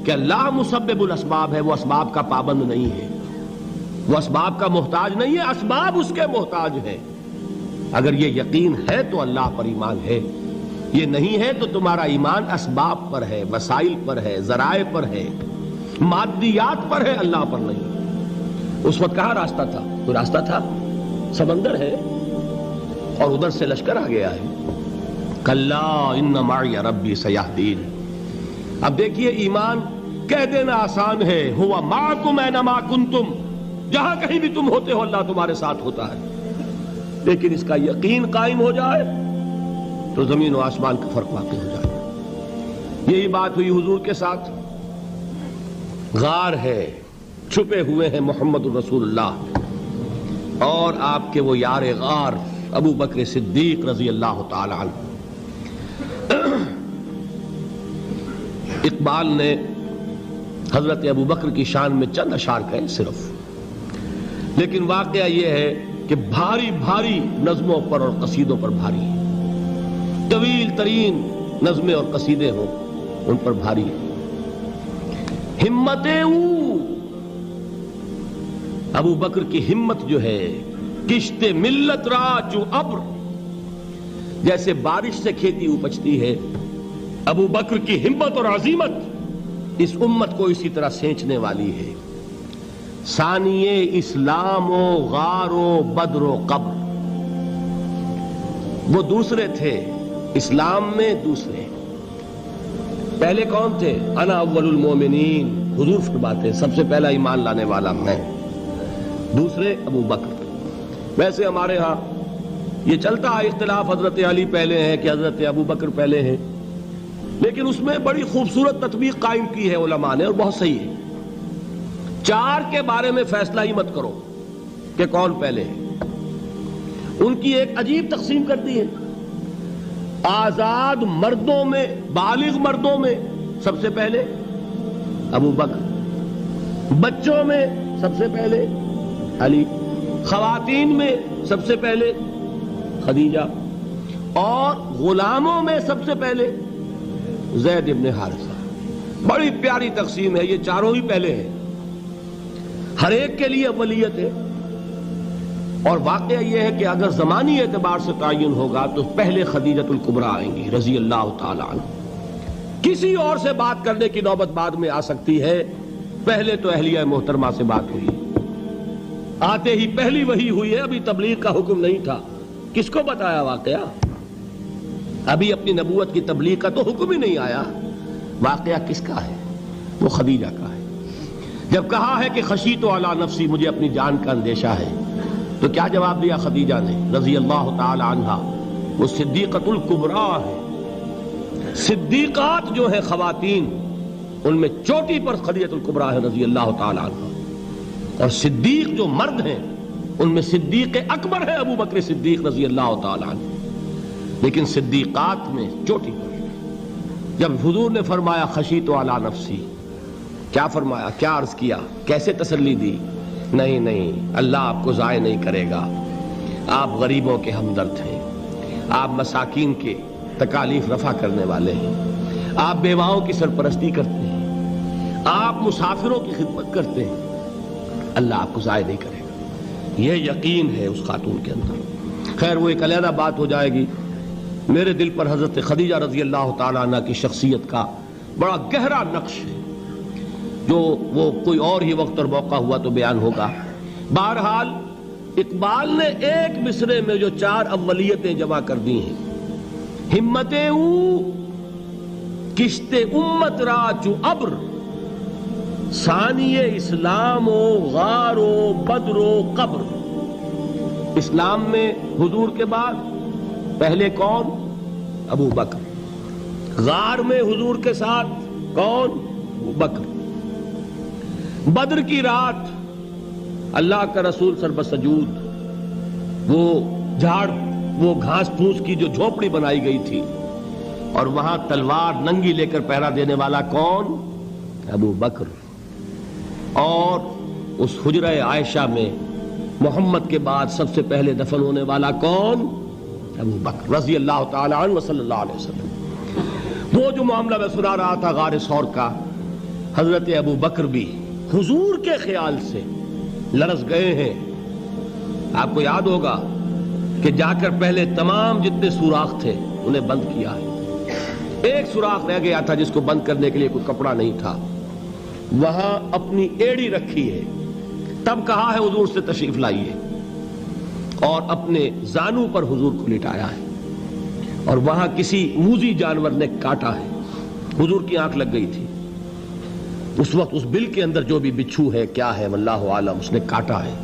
کہ اللہ مسبب الاسباب ہے، وہ اسباب کا پابند نہیں ہے، وہ اسباب کا محتاج نہیں ہے، اسباب اس کے محتاج ہیں۔ اگر یہ یقین ہے تو اللہ پر ایمان ہے، یہ نہیں ہے تو تمہارا ایمان اسباب پر ہے، وسائل پر ہے، ذرائع پر ہے، مادیات پر ہے، اللہ پر نہیں۔ اس وقت کہاں راستہ تھا؟ کوئی راستہ تھا؟ سمندر ہے اور ادھر سے لشکر آ گیا ہے۔ کلا ان معی ربی سیہدین۔ اب دیکھیے ایمان کہہ دینا آسان ہے، ہوا معکم اینما کنتم، جہاں کہیں بھی تم ہوتے ہو اللہ تمہارے ساتھ ہوتا ہے، لیکن اس کا یقین قائم ہو جائے تو زمین و آسمان کا فرق واقع ہو جائے۔ یہی بات ہوئی حضور کے ساتھ۔ غار ہے، چھپے ہوئے ہیں محمد الرسول اللہ اور آپ کے وہ یار غار ابو بکر صدیق رضی اللہ تعالی عنہ۔ اقبال نے حضرت ابو بکر کی شان میں چند اشعار کہے صرف، لیکن واقعہ یہ ہے کہ بھاری بھاری نظموں پر اور قصیدوں پر بھاری ہے، طویل ترین نظمیں اور قصیدے ہوں ان پر بھاری ہے۔ ہمت ابو بکر کی ہمت جو ہے، کشت ملت را جو ابر، جیسے بارش سے کھیتی اپجتی ہے، ابو بکر کی ہمت اور عزیمت اس امت کو اسی طرح سینچنے والی ہے۔ ثانیے اسلام و غار و بدر و قبر، وہ دوسرے تھے اسلام میں، دوسرے پہلے کون تھے؟ انا اول المومنین، حضور فرماتے ہیں سب سے پہلا ایمان لانے والا میں، دوسرے ابو بکر۔ ویسے ہمارے ہاں یہ چلتا ہے اختلاف، حضرت علی پہلے ہیں کہ حضرت ابو بکر پہلے ہیں، لیکن اس میں بڑی خوبصورت تطبیق قائم کی ہے علماء نے اور بہت صحیح ہے۔ چار کے بارے میں فیصلہ ہی مت کرو کہ کون پہلے ہے، ان کی ایک عجیب تقسیم کر دی ہے۔ آزاد مردوں میں، بالغ مردوں میں سب سے پہلے ابو بکر، بچوں میں سب سے پہلے علی، خواتین میں سب سے پہلے خدیجہ، اور غلاموں میں سب سے پہلے زید ابن حارثہ۔ بڑی پیاری تقسیم ہے، یہ چاروں ہی پہلے ہیں، ہر ایک کے لیے اولیت ہے۔ اور واقعہ یہ ہے کہ اگر زمانی اعتبار سے تعین ہوگا تو پہلے خدیجۃ الکبریٰ آئیں گی رضی اللہ تعالی عنہ۔ کسی اور سے بات کرنے کی نوبت بعد میں آ سکتی ہے، پہلے تو اہلیہ محترمہ سے بات ہوئی، آتے ہی پہلی وحی ہوئی ہے، ابھی تبلیغ کا حکم نہیں تھا۔ کس کو بتایا واقعہ؟ ابھی اپنی نبوت کی تبلیغ کا تو حکم ہی نہیں آیا۔ واقعہ کس کا ہے؟ وہ خدیجہ کا ہے۔ جب کہا ہے کہ خشیت علی نفسی، مجھے اپنی جان کا اندیشہ ہے، تو کیا جواب دیا خدیجہ نے رضی اللہ تعالی عنہا؟ وہ صدیقۃ الکبریٰ ہے۔ صدیقات جو ہیں خواتین، ان میں چوٹی پر خدیجۃ الکبریٰ ہے رضی اللہ تعالی عنہا، اور صدیق جو مرد ہیں ان میں صدیق اکبر ہے ابو بکر صدیق رضی اللہ تعالی عنہ، لیکن صدیقات میں چوٹی پر۔ جب حضور نے فرمایا خشیت علی نفسی، کیا فرمایا؟ کیا عرض کیا؟ کیسے تسلی دی؟ نہیں، اللہ آپ کو ضائع نہیں کرے گا، آپ غریبوں کے ہمدرد ہیں، آپ مساکین کے تکالیف رفع کرنے والے ہیں، آپ بیواؤں کی سرپرستی کرتے ہیں، آپ مسافروں کی خدمت کرتے ہیں، اللہ آپ کو ضائع نہیں کرے گا۔ یہ یقین ہے اس خاتون کے اندر۔ خیر وہ ایک علیحدہ بات ہو جائے گی۔ میرے دل پر حضرت خدیجہ رضی اللہ تعالیٰ عنہ کی شخصیت کا بڑا گہرا نقش ہے، جو وہ کوئی اور ہی وقت اور موقع ہوا تو بیان ہوگا۔ بہرحال اقبال نے ایک مصرے میں جو چار اولیتیں جمع کر دی ہیں، ہمتیں کشت امت را چو ابر، ثانی اسلام و غار و بدر و قبر۔ اسلام میں حضور کے بعد پہلے کون؟ ابو بکر۔ غار میں حضور کے ساتھ کون؟ ابو بکر۔ بدر کی رات اللہ کا رسول سربسجود، وہ جھاڑ، وہ گھاس پھوس کی جو جھوپڑی بنائی گئی تھی، اور وہاں تلوار ننگی لے کر پہرا دینے والا کون؟ ابو بکر۔ اور اس حجرہ عائشہ میں محمد کے بعد سب سے پہلے دفن ہونے والا کون؟ ابو بکر رضی اللہ تعالی عنہ وصلی اللہ علیہ وسلم۔ وہ جو معاملہ میں سنا رہا تھا غار ثور کا، حضرت ابو بکر بھی حضور کے خیال سے لرز گئے ہیں. آپ کو یاد ہوگا کہ جا کر پہلے تمام جتنے سوراخ تھے انہیں بند کیا ہے. ایک سوراخ رہ گیا تھا جس کو بند کرنے کے لیے کوئی کپڑا نہیں تھا. وہاں اپنی ایڑی رکھی ہے. تب کہا ہے حضور سے تشریف لائیے, اور اپنے زانو پر حضور کو لٹایا ہے. اور وہاں کسی موذی جانور نے کاٹا ہے. حضور کی آنکھ لگ گئی تھی. اس وقت اس بل کے اندر جو بھی بچھو ہے کیا ہے واللہ عالم, اس نے کاٹا ہے.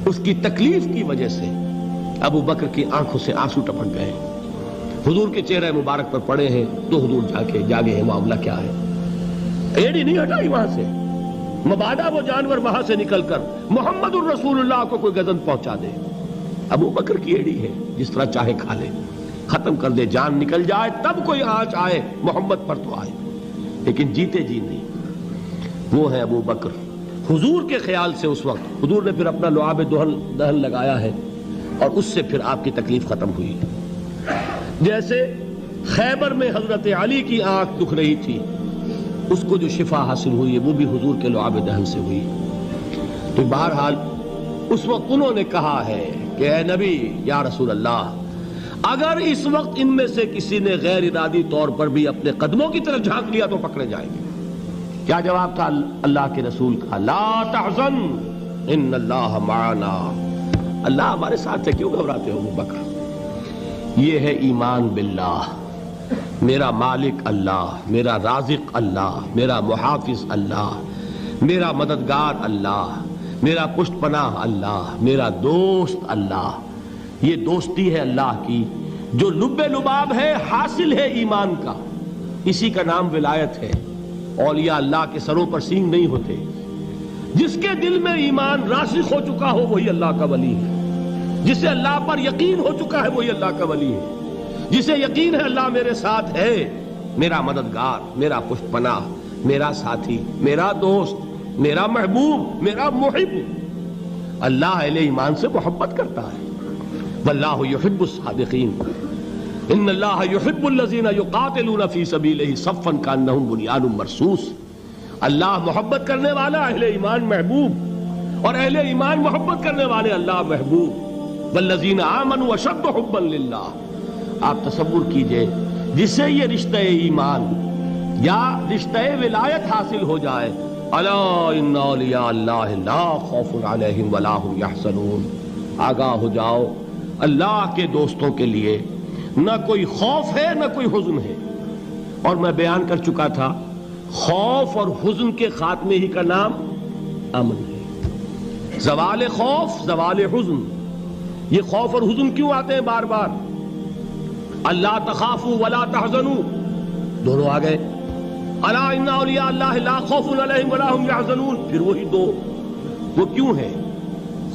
اس کی تکلیف کی وجہ سے ابو بکر کی آنکھوں سے آنسو ٹپک گئے. حضور کے چہرے مبارک پر پڑے ہیں تو حضور جاگے ہیں معاملہ کیا ہے. ایڑی نہیں ہٹائی وہاں سے, مبادا وہ جانور وہاں سے نکل کر محمد الرسول اللہ کو کوئی گزن پہنچا دے. ابو بکر کی ایڑی ہے, جس طرح چاہے کھا لے, ختم کر دے, جان نکل جائے تب کوئی آنچ آئے محمد پر تو آئے, لیکن جیتے جی نہیں. وہ ہے ابو بکر. حضور کے خیال سے اس وقت حضور نے پھر اپنا لعاب دہن لگایا ہے, اور اس سے پھر آپ کی تکلیف ختم ہوئی. جیسے خیبر میں حضرت علی کی آنکھ دکھ رہی تھی, اس کو جو شفا حاصل ہوئی ہے وہ بھی حضور کے لعاب دہن سے ہوئی. تو بہرحال اس وقت انہوں نے کہا ہے کہ اے نبی یا رسول اللہ, اگر اس وقت ان میں سے کسی نے غیر ارادی طور پر بھی اپنے قدموں کی طرف جھانک لیا تو پکڑے جائیں گے. کیا جواب تھا اللہ کے رسول کا؟ لا تحزن ان اللہ معنا. اللہ ہمارے ساتھ ہے, کیوں گھبراتے ہو ابو بکر؟ یہ ہے ایمان باللہ. میرا مالک اللہ, میرا رازق اللہ, میرا محافظ اللہ, میرا مددگار اللہ, میرا پشت پناہ اللہ, میرا دوست اللہ. یہ دوستی ہے اللہ کی جو لب لباب ہے, حاصل ہے ایمان کا. اسی کا نام ولایت ہے. اولیاء اللہ کے سروں پر سینگ نہیں ہوتے. جس کے دل میں ایمان راسخ ہو چکا ہو وہی اللہ کا ولی ہے. جسے اللہ پر یقین ہو چکا ہے وہی اللہ کا ولی ہے. جسے یقین ہے اللہ میرے ساتھ ہے, میرا مددگار, میرا پشت پناہ, میرا ساتھی, میرا دوست, میرا محبوب, میرا محب. اللہ اہل ایمان سے محبت کرتا ہے. واللہ یحب الصادقین. ان اللہ یحب الذین یقاتلون فی سبیلہ صفا کانہم بنیان مرصوص. اللہ محبت کرنے والا, اہل ایمان محبوب, اور اہل ایمان محبت کرنے والے اللہ محبوب. والذین آمنوا اشد حبا للہ. آپ تصور کیجئے جسے یہ رشتہ ایمان یا رشتہ ولایت حاصل ہو جائے, الا ان اولیاء اللہ لا خوف علیہم ولا هم یحزنون. آگاہ ہو جاؤ, اللہ کے دوستوں کے لیے نہ کوئی خوف ہے نہ کوئی حزن ہے. اور میں بیان کر چکا تھا, خوف اور حزن کے خاتمے ہی کا نام امن ہے. زوال خوف, زوال حزن. یہ خوف اور حزن کیوں آتے ہیں بار بار؟ اللہ تخافوا ولا تحزنوا, دونوں آ گئے. الا ان اولیاء اللہ لا خوف علیہم ولا هم یحزنون, پھر وہی دو. وہ کیوں ہے؟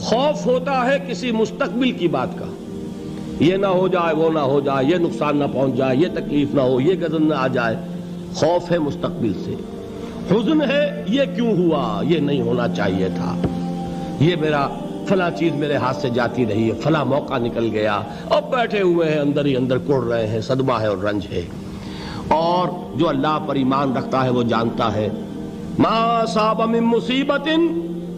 خوف ہوتا ہے کسی مستقبل کی بات کا, یہ نہ ہو جائے, وہ نہ ہو جائے, یہ نقصان نہ پہنچ جائے, یہ تکلیف نہ ہو, یہ غضب نہ آ جائے. خوف ہے مستقبل سے. حزن ہے یہ کیوں ہوا, یہ نہیں ہونا چاہیے تھا, یہ میرا فلاں چیز میرے ہاتھ سے جاتی رہی ہے, فلاں موقع نکل گیا, اب بیٹھے ہوئے ہیں اندر ہی اندر کڑ رہے ہیں, صدمہ ہے اور رنج ہے. اور جو اللہ پر ایمان رکھتا ہے وہ جانتا ہے ما اصاب من مصیبت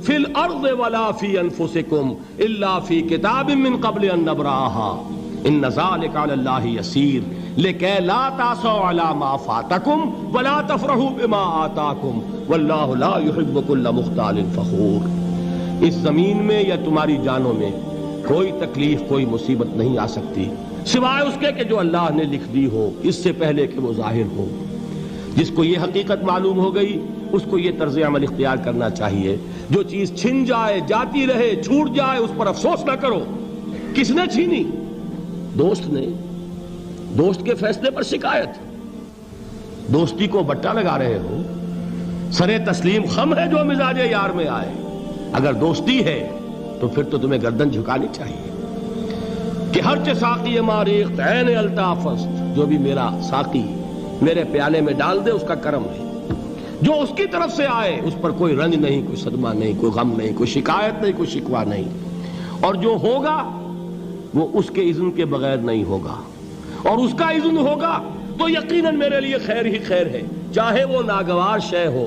فی الارض ولا فی انفسکم الا فی کتاب من قبل ان نبرأها ان ذلک علی اللہ یسیر لکی لا تعصوا علی ما فاتکم ولا تفرحوا بما آتاکم واللہ لا یحب کل مختال فخور. اس زمین میں یا تمہاری جانوں میں کوئی تکلیف, کوئی مصیبت نہیں آ سکتی سوائے اس کے کہ جو اللہ نے لکھ دی ہو, اس سے پہلے کہ وہ ظاہر ہو. جس کو یہ حقیقت معلوم ہو گئی اس کو یہ طرز عمل اختیار کرنا چاہیے. جو چیز چھن جائے, جاتی رہے, چھوٹ جائے, اس پر افسوس نہ کرو. کس نے چھینی؟ دوست نے. دوست کے فیصلے پر شکایت. دوستی کو بٹا لگا رہے ہو, سرے تسلیم خم ہے جو مزاج یار میں آئے. اگر دوستی ہے تو پھر تو تمہیں گردن جھکانی چاہیے کہ ہر چہ ساقی ماریخت عین الطافست, جو بھی میرا ساقی میرے پیالے میں ڈال دے اس کا کرم ہے. جو اس کی طرف سے آئے اس پر کوئی رنج نہیں, کوئی صدمہ نہیں, کوئی غم نہیں, کوئی شکایت نہیں, کوئی شکوہ نہیں. اور جو ہوگا وہ اس کے اذن کے بغیر نہیں ہوگا, اور اس کا اذن ہوگا تو یقیناً میرے لیے خیر ہی خیر ہے, چاہے وہ ناگوار شے ہو,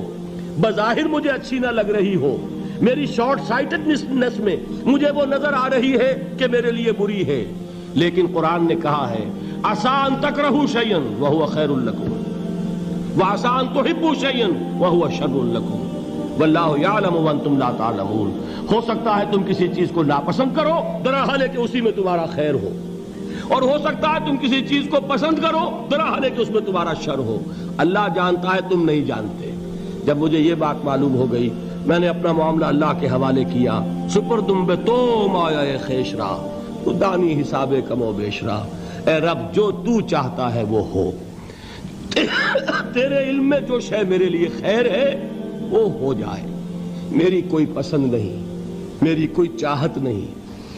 بظاہر مجھے اچھی نہ لگ رہی ہو، میری شارٹ سائٹڈنس میں مجھے وہ نظر آ رہی ہے کہ میرے لیے بری ہے، لیکن قرآن نے کہا ہے عسیٰ ان تکرہوا شیئا وہو خیر لکم وعسیٰ ان تحبوا شیئا وہو شر لکم واللہ یعلم وانتم لا تعلمون۔ ہو سکتا ہے تم کسی چیز کو ناپسند کرو دراحال کہ اسی میں تمہارا خیر ہو، اور ہو سکتا ہے تم کسی چیز کو پسند کرو دراحال کہ اس میں تمہارا شر ہو۔ اللہ جانتا ہے، تم نہیں جانتے۔ جب مجھے یہ بات معلوم ہو گئی، میں نے اپنا معاملہ اللہ کے حوالے کیا۔ سپردم بے تو مایا خیش را تو دانی حساب کم و بیش را، اے رب جو تو چاہتا ہے وہ ہو، تیرے علم میں جو شے میرے لیے خیر ہے وہ ہو جائے، میری کوئی پسند نہیں، میری کوئی چاہت نہیں،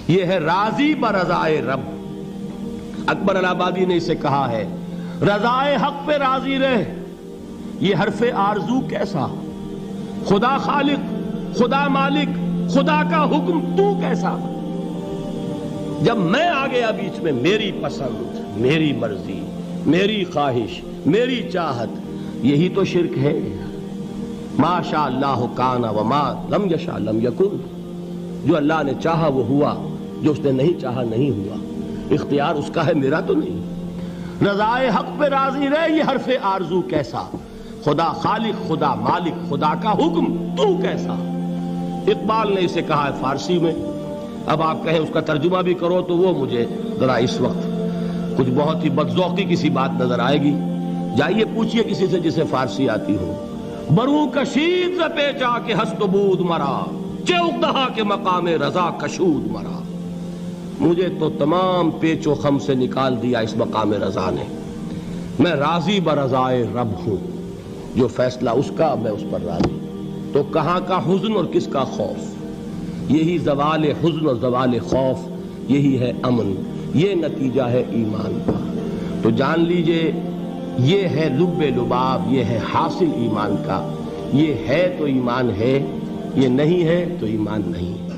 یہ ہے راضی برضائے رب۔ اکبر الہ آبادی نے اسے کہا ہے رضائے حق پہ راضی رہ، یہ حرف آرزو کیسا، خدا خالق، خدا مالک، خدا کا حکم تو کیسا۔ جب میں آ گیا بیچ میں، میری پسند، میری مرضی، میری خواہش، میری چاہت، یہی تو شرک ہے۔ ما شاء اللہ کان وما لم یشاء لم یکن، جو اللہ نے چاہا وہ ہوا، جو اس نے نہیں چاہا نہیں ہوا، اختیار اس کا ہے، میرا تو نہیں۔ رضائے حق پہ راضی رہے، یہ حرف آرزو کیسا، خدا خالق، خدا مالک، خدا کا حکم تو کیسا۔ اقبال نے اسے کہا ہے فارسی میں، اب آپ کہیں اس کا ترجمہ بھی کرو تو وہ مجھے ذرا اس وقت کچھ بہت ہی بدذوقی کی سی بات نظر آئے گی۔ جائیے پوچھئے کسی سے جسے فارسی آتی ہو، بروں کشید ز پیچا کے ہست و بود مرا، چے اقدہا کے مقام رضا کشود مرا۔ مجھے تو تمام پیچ و خم سے نکال دیا اس مقام رضا نے، میں راضی برضائے رب ہوں، جو فیصلہ اس کا میں اس پر راضی۔ تو کہاں کا حزن اور کس کا خوف، یہی زوال حزن اور زوال خوف، یہی ہے امن، یہ نتیجہ ہے ایمان کا۔ تو جان لیجئے یہ ہے لب لباب، یہ ہے حاصل ایمان کا، یہ ہے تو ایمان ہے، یہ نہیں ہے تو ایمان نہیں ہے۔